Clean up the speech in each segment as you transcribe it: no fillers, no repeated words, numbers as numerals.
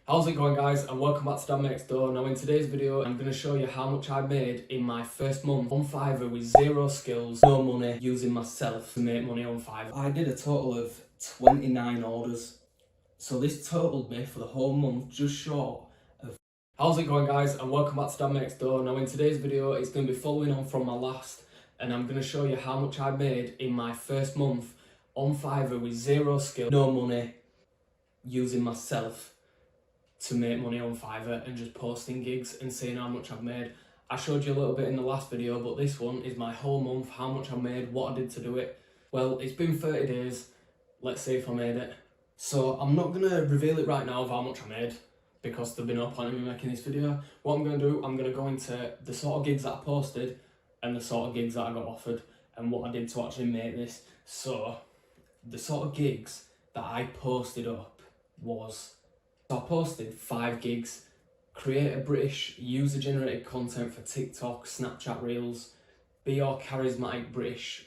How's it going, guys, and welcome back to Dan Next Door. Now in today's video I'm going to show you how much I made in my first month on Fiverr with zero skills, no money, using myself to make money on Fiverr. I did a total of 29 orders, so this totaled me for the whole month just short of... How's it going, guys, and welcome back to Dan Next Door. Now in today's video it's going to be following on from my last, and I'm going to show you how much I made in my first month on Fiverr with zero skills, no money, using myself to make money on Fiverr and just posting gigs and seeing how much I've made. I showed you a little bit in the last video, but this one is my whole month, how much I made, what I did to do it. Well, it's been 30 days, let's see if I made it. So I'm not going to reveal it right now of how much I made, because there'll be no point in me making this video. What I'm going to do, I'm going to go into the sort of gigs that I posted and the sort of gigs that I got offered and what I did to actually make this. So the sort of gigs that I posted up was... I posted 5 gigs, create a British user-generated content for TikTok, Snapchat Reels, be your charismatic British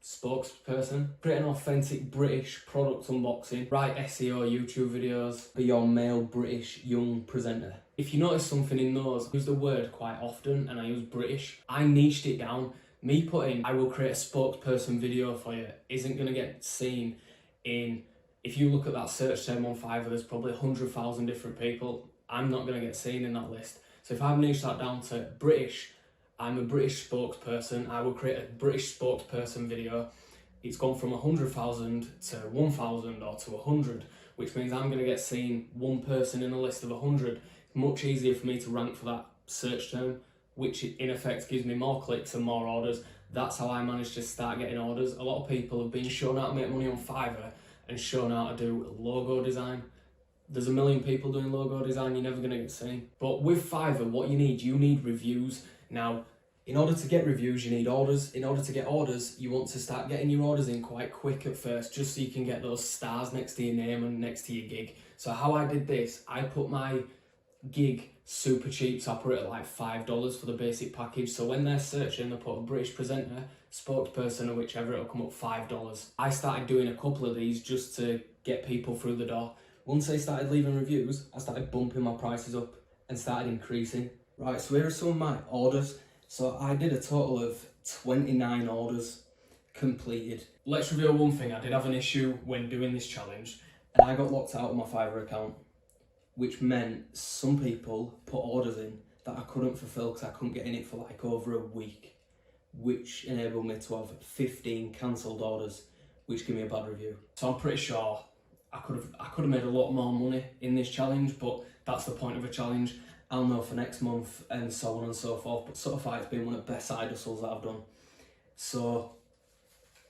spokesperson, create an authentic British product unboxing, write SEO YouTube videos, be your male British young presenter. If you notice something in those, I use the word quite often and I use British. I niched it down. Me putting, I will create a spokesperson video for you, isn't going to get seen in... If you look at that search term on Fiverr, there's probably 100,000 different people. I'm not going to get seen in that list. So if I've niched that down to British, I'm a British spokesperson, I will create a British spokesperson video. It's gone from 100,000 to 1,000 or to 100, which means I'm going to get seen one person in a list of 100. Much easier for me to rank for that search term, which in effect gives me more clicks and more orders. That's how I managed to start getting orders. A lot of people have been shown how to make money on Fiverr and shown how to do logo design. There's a million people doing logo design, you're never going to get seen. But with Fiverr, what you need reviews. Now, in order to get reviews, you need orders. In order to get orders, you want to start getting your orders in quite quick at first, just so you can get those stars next to your name and next to your gig. So how I did this, I put my gig super cheap, so I put it at like $5 for the basic package. So when they're searching, they put a British presenter, spokesperson, or whichever, it'll come up $5. I started doing a couple of these just to get people through the door. Once they started leaving reviews, I started bumping my prices up and started increasing. Right, so here are some of my orders. So I did a total of 29 orders completed. Let's reveal one thing. I did have an issue when doing this challenge, and I got locked out of my Fiverr account, which meant some people put orders in that I couldn't fulfill because I couldn't get in it for like over a week, which enabled me to have 15 cancelled orders, which gave me a bad review. So I'm pretty sure I could have made a lot more money in this challenge, but that's the point of a challenge. I'll know for next month and so on and so forth. But so far it's been one of the best side hustles that I've done. So,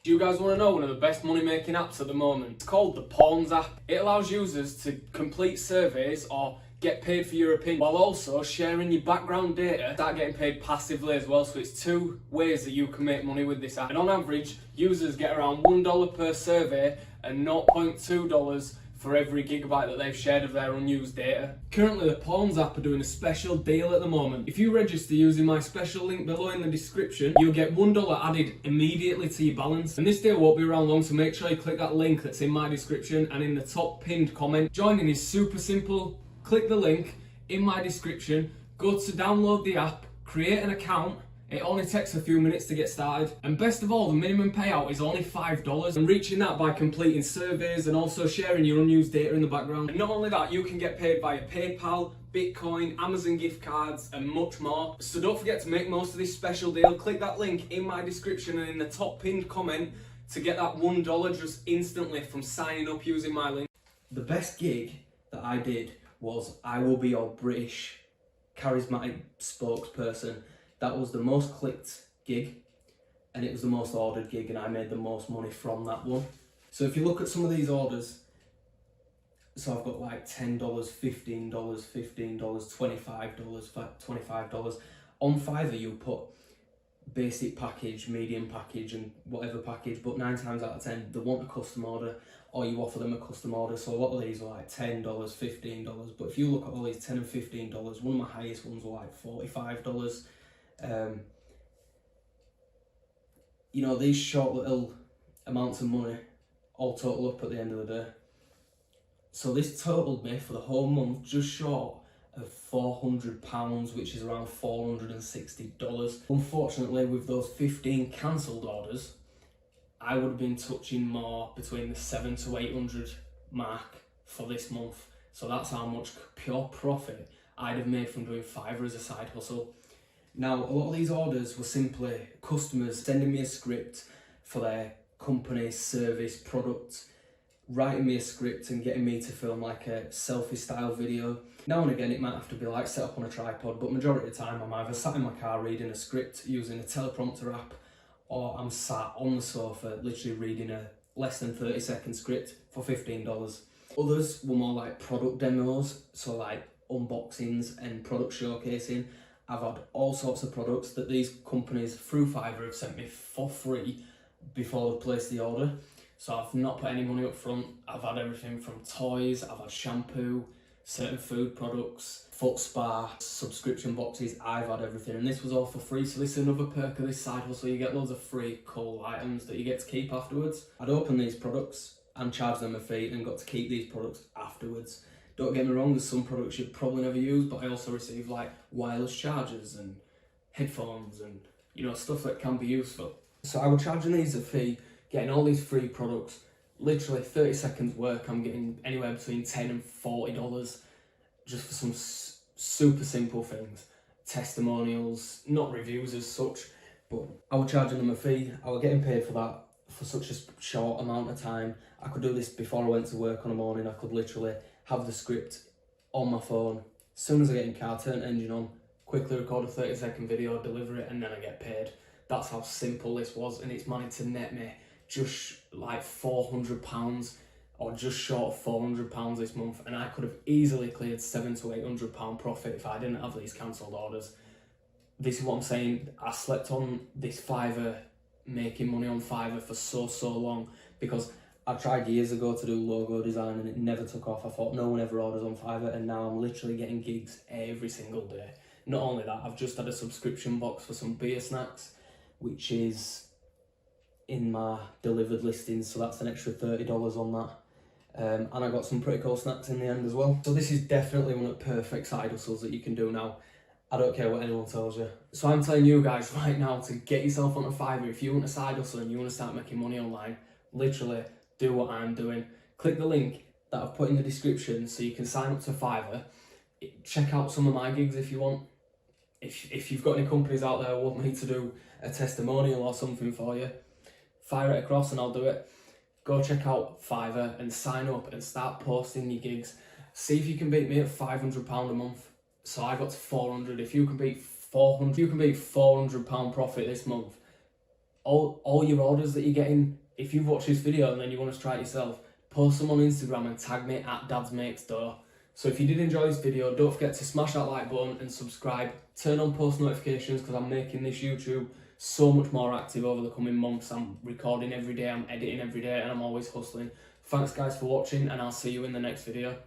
do you guys want to know one of the best money making apps at the moment? It's called the Pawns.app. It allows users to complete surveys or get paid for your opinion, while also sharing your background data, start getting paid passively as well. So it's 2 ways that you can make money with this app. And on average, users get around $1 per survey and $0.2 for every gigabyte that they've shared of their unused data. Currently, the Pawns app are doing a special deal at the moment. If you register using my special link below in the description, you'll get $1 added immediately to your balance. And this deal won't be around long, so make sure you click that link that's in my description and in the top pinned comment. Joining is super simple. Click the link in my description, go to download the app, create an account. It only takes a few minutes to get started. And best of all, the minimum payout is only $5, and reaching that by completing surveys and also sharing your unused data in the background. And not only that, you can get paid via PayPal, Bitcoin, Amazon gift cards, and much more. So don't forget to make most of this special deal. Click that link in my description and in the top pinned comment to get that $1 just instantly from signing up using my link. The best gig that I did was I will be your British charismatic spokesperson. That was the most clicked gig, and it was the most ordered gig, and I made the most money from that one. So if you look at some of these orders, so I've got like $10, $15, $25, On Fiverr you put basic package, medium package, and whatever package, but 9 times out of 10 they want a custom order, or you offer them a custom order. So a lot of these are like $10, $15, but if you look at all these $10 and $15, one of my highest ones were like $45. You know, these short little amounts of money all total up at the end of the day. So this totaled me for the whole month just short of £400, which is around $460. Unfortunately, with those 15 cancelled orders, I would have been touching more between the 700 to 800 mark for this month. So that's how much pure profit I'd have made from doing Fiverr as a side hustle. Now, a lot of these orders were simply customers sending me a script for their company, service, product, writing me a script and getting me to film like a selfie style video. Now and again it might have to be like set up on a tripod, but majority of the time I'm either sat in my car reading a script using a teleprompter app, or I'm sat on the sofa literally reading a less than 30-second script for $15. Others were more like product demos, so like unboxings and product showcasing. I've had all sorts of products that these companies through Fiverr have sent me for free before they place the order. So I've not put any money up front. I've had everything from toys, I've had shampoo, certain food products, foot spa, subscription boxes, I've had everything. And this was all for free, so this is another perk of this side hustle. You get loads of free cool items that you get to keep afterwards. I'd open these products and charge them a fee and got to keep these products afterwards. Don't get me wrong, there's some products you'd probably never use, but I also receive like wireless chargers and headphones and, you know, stuff that can be useful. So I was charging these a fee, getting all these free products, literally 30 seconds work. I'm getting anywhere between $10 and $40 just for some super simple things. Testimonials, not reviews as such, but I was charging them a fee. I was getting paid for that for such a short amount of time. I could do this before I went to work on a morning. I could literally have the script on my phone. As soon as I get in the car, turn the engine on, quickly record a 30-second video, deliver it, and then I get paid. That's how simple this was, and it's managed to net me just like £400 or just short of £400 this month, and I could have easily cleared £700 to £800 profit if I didn't have these cancelled orders. This is what I'm saying. I slept on this Fiverr, making money on Fiverr for so long, because I tried years ago to do logo design and it never took off. I thought no one ever orders on Fiverr, and now I'm literally getting gigs every single day. Not only that, I've just had a subscription box for some beer snacks, which is in my delivered listings, so that's an extra $30 on that. And I got some pretty cool snacks in the end as well. So this is definitely one of the perfect side hustles that you can do now. I don't care what anyone tells you. So I'm telling you guys right now to get yourself onto Fiverr. If you want a side hustle and you want to start making money online, literally do what I'm doing. Click the link that I've put in the description so you can sign up to Fiverr. Check out some of my gigs if you want. If you've got any companies out there who want me to do a testimonial or something for you, fire it across and I'll do it. Go check out Fiverr and sign up and start posting your gigs. See if you can beat me at £500 a month. So I got to 400. If you can beat 400, you can beat £400 profit this month. All your orders that you're getting, if you've watched this video and then you want to try it yourself, post them on Instagram and tag me at dadsmakesdough. So if you did enjoy this video, don't forget to smash that like button and subscribe. Turn on post notifications, because I'm making this YouTube so much more active over the coming months. I'm recording every day, I'm editing every day, and I'm always hustling. Thanks guys for watching, and I'll see you in the next video.